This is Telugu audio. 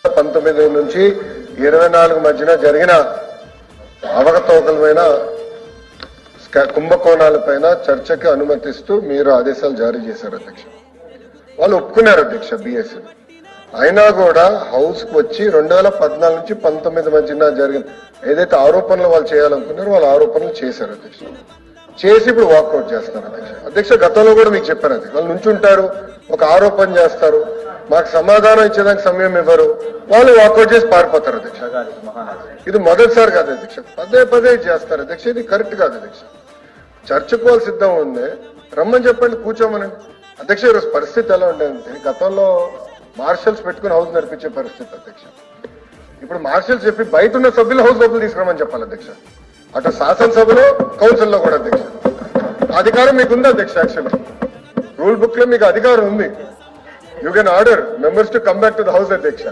19 నుంచి 24 మధ్యన జరిగిన అవకతవకలపైన కుంభకోణాలపైన చర్చకు అనుమతిస్తూ మీరు ఆదేశాలు జారీ చేశారు అధ్యక్ష. వాళ్ళు ఒప్పుకున్నారు అధ్యక్ష బిఎస్సీ. అయినా కూడా హౌస్ కు వచ్చి 2014 నుంచి 19 మధ్యన జరిగిన ఏదైతే ఆరోపణలు వాళ్ళు చేయాలనుకున్నారో వాళ్ళ ఆరోపణలు చేశారు అధ్యక్ష. చేసి ఇప్పుడు వాకౌట్ చేస్తారు అధ్యక్ష. అధ్యక్ష గతంలో కూడా మీకు చెప్పారు అధ్యక్ష, వాళ్ళు నుంచుంటారు, ఒక ఆరోపణ చేస్తారు, మాకు సమాధానం ఇచ్చేదానికి సమయం ఇవ్వరు, వాళ్ళు వాకౌట్ చేసి పారిపోతారు అధ్యక్ష. ఇది మొదటిసారి కాదు అధ్యక్ష, పదే పదే చేస్తారు అధ్యక్ష. ఇది కరెక్ట్ కాదు అధ్యక్ష. చర్చకు వాళ్ళు సిద్ధం ఉంది, రమ్మని చెప్పండి, కూర్చోమనండి అధ్యక్ష. ఈరోజు పరిస్థితి ఎలా ఉండేదంటే గతంలో మార్షల్స్ పెట్టుకుని హౌస్ నడిపించే పరిస్థితి అధ్యక్ష. ఇప్పుడు మార్షల్స్ చెప్పి బయట ఉన్న సభ్యులు హౌస్ లోపల తీసుకురామని చెప్పాలి అధ్యక్ష. అటు శాసనసభలో కౌన్సిల్లో కూడా అధ్యక్ష అధికారం మీకు ఉంది అధ్యక్ష. యాక్చువల్లీ రూల్ బుక్ లో మీకు అధికారం ఉంది. You can order members to come back to the house అధ్యక్ష.